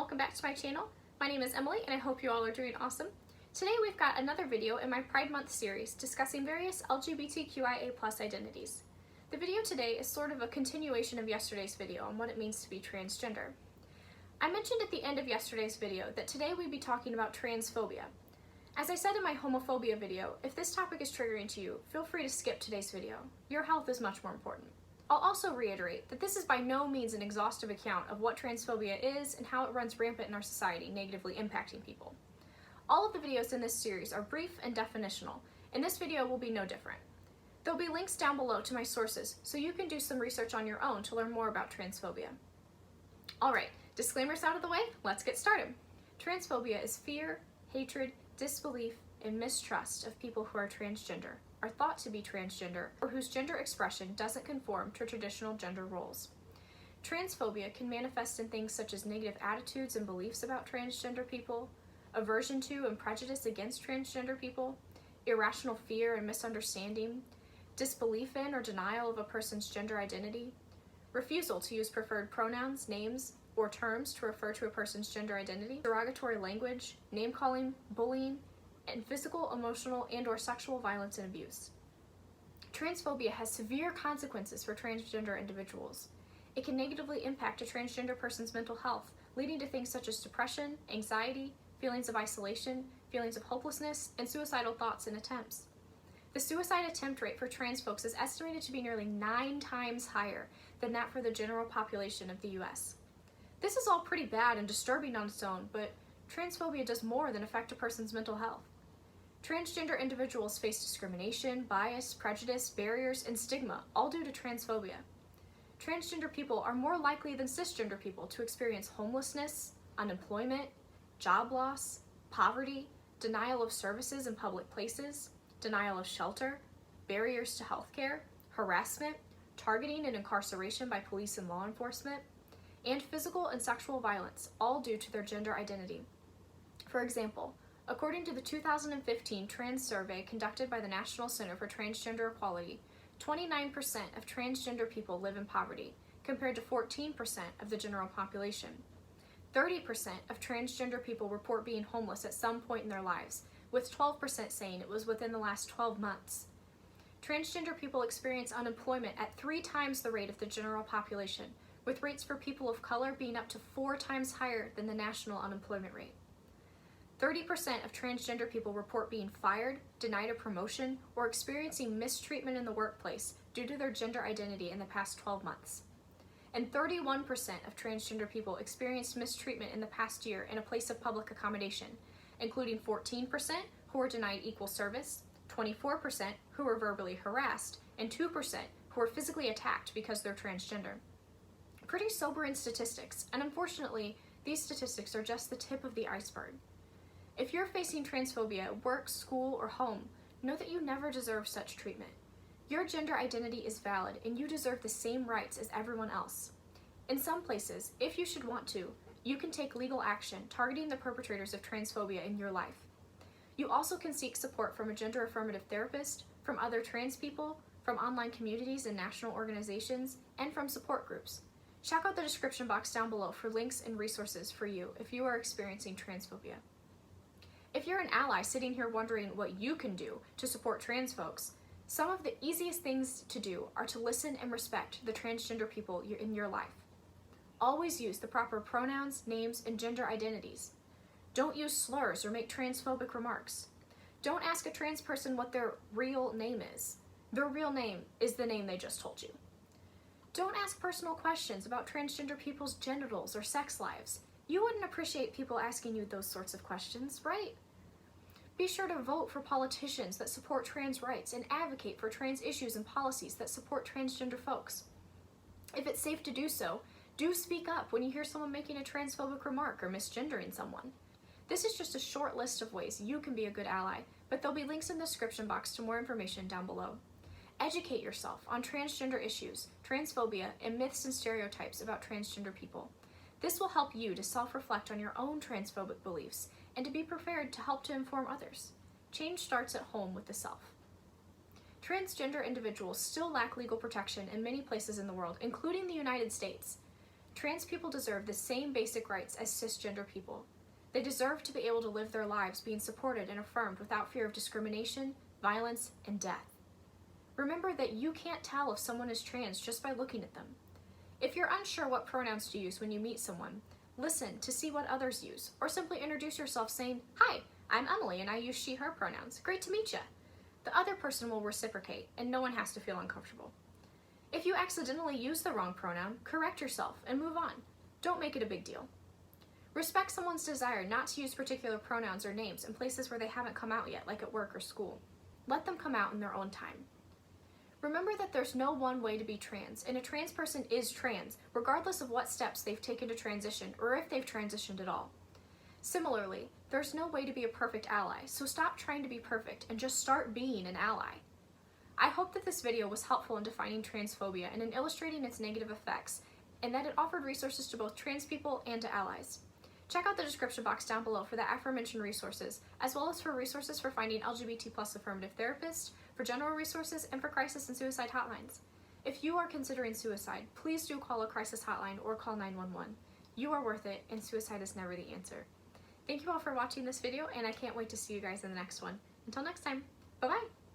welcome back to my channel. My name is Emily and I hope you all are doing awesome. Today we've got another video in my Pride Month series discussing various LGBTQIA+ identities. The video today is sort of a continuation of yesterday's video on what it means to be transgender. I mentioned at the end of yesterday's video that today we'd be talking about transphobia. As I said in my homophobia video, if this topic is triggering to you, feel free to skip today's video. Your health is much more important. I'll also reiterate that this is by no means an exhaustive account of what transphobia is and how it runs rampant in our society, negatively impacting people. All of the videos in this series are brief and definitional, and this video will be no different. There'll be links down below to my sources, so you can do some research on your own to learn more about transphobia. Alright, disclaimers out of the way, let's get started. Transphobia is fear, hatred, disbelief, and mistrust of people who are transgender, are thought to be transgender, or whose gender expression doesn't conform to traditional gender roles. Transphobia can manifest in things such as negative attitudes and beliefs about transgender people, aversion to and prejudice against transgender people, irrational fear and misunderstanding, disbelief in or denial of a person's gender identity, refusal to use preferred pronouns, names, or terms to refer to a person's gender identity, derogatory language, name-calling, bullying, and physical, emotional, and/or sexual violence and abuse. Transphobia has severe consequences for transgender individuals. It can negatively impact a transgender person's mental health, leading to things such as depression, anxiety, feelings of isolation, feelings of hopelessness, and suicidal thoughts and attempts. The suicide attempt rate for trans folks is estimated to be nearly 9 times higher than that for the general population of the US. This is all pretty bad and disturbing on its own, but transphobia does more than affect a person's mental health. Transgender individuals face discrimination, bias, prejudice, barriers, and stigma, all due to transphobia. Transgender people are more likely than cisgender people to experience homelessness, unemployment, job loss, poverty, denial of services in public places, denial of shelter, barriers to healthcare, harassment, targeting and incarceration by police and law enforcement, and physical and sexual violence, all due to their gender identity. For example, according to the 2015 Trans Survey conducted by the National Center for Transgender Equality, 29% of transgender people live in poverty, compared to 14% of the general population. 30% of transgender people report being homeless at some point in their lives, with 12% saying it was within the last 12 months. Transgender people experience unemployment at 3 times the rate of the general population, with rates for people of color being up to 4 times higher than the national unemployment rate. 30% of transgender people report being fired, denied a promotion, or experiencing mistreatment in the workplace due to their gender identity in the past 12 months. And 31% of transgender people experienced mistreatment in the past year in a place of public accommodation, including 14% who were denied equal service, 24% who were verbally harassed, and 2% who were physically attacked because they're transgender. Pretty sobering statistics, and unfortunately, these statistics are just the tip of the iceberg. If you're facing transphobia at work, school, or home, know that you never deserve such treatment. Your gender identity is valid, and you deserve the same rights as everyone else. In some places, if you should want to, you can take legal action targeting the perpetrators of transphobia in your life. You also can seek support from a gender-affirmative therapist, from other trans people, from online communities and national organizations, and from support groups. Check out the description box down below for links and resources for you if you are experiencing transphobia. If you're an ally sitting here wondering what you can do to support trans folks, some of the easiest things to do are to listen and respect the transgender people in your life. Always use the proper pronouns, names, and gender identities. Don't use slurs or make transphobic remarks. Don't ask a trans person what their real name is. Their real name is the name they just told you. Don't ask personal questions about transgender people's genitals or sex lives. You wouldn't appreciate people asking you those sorts of questions, right? Be sure to vote for politicians that support trans rights and advocate for trans issues and policies that support transgender folks. If it's safe to do so, do speak up when you hear someone making a transphobic remark or misgendering someone. This is just a short list of ways you can be a good ally, but there'll be links in the description box to more information down below. Educate yourself on transgender issues, transphobia, and myths and stereotypes about transgender people. This will help you to self-reflect on your own transphobic beliefs and to be prepared to help to inform others. Change starts at home with the self. Transgender individuals still lack legal protection in many places in the world, including the United States. Trans people deserve the same basic rights as cisgender people. They deserve to be able to live their lives being supported and affirmed without fear of discrimination, violence, and death. Remember that you can't tell if someone is trans just by looking at them. If you're unsure what pronouns to use when you meet someone, listen to see what others use, or simply introduce yourself saying, "Hi, I'm Emily and I use she, her pronouns. Great to meet ya." The other person will reciprocate, and no one has to feel uncomfortable. If you accidentally use the wrong pronoun, correct yourself and move on. Don't make it a big deal. Respect someone's desire not to use particular pronouns or names in places where they haven't come out yet, like at work or school. Let them come out in their own time. Remember that there's no one way to be trans, and a trans person is trans, regardless of what steps they've taken to transition or if they've transitioned at all. Similarly, there's no way to be a perfect ally, so stop trying to be perfect and just start being an ally. I hope that this video was helpful in defining transphobia and in illustrating its negative effects, and that it offered resources to both trans people and to allies. Check out the description box down below for the aforementioned resources, as well as for resources for finding LGBT+ affirmative therapists, for general resources, and for crisis and suicide hotlines. If you are considering suicide, please do call a crisis hotline or call 911. You are worth it, and suicide is never the answer. Thank you all for watching this video, and I can't wait to see you guys in the next one. Until next time, bye-bye!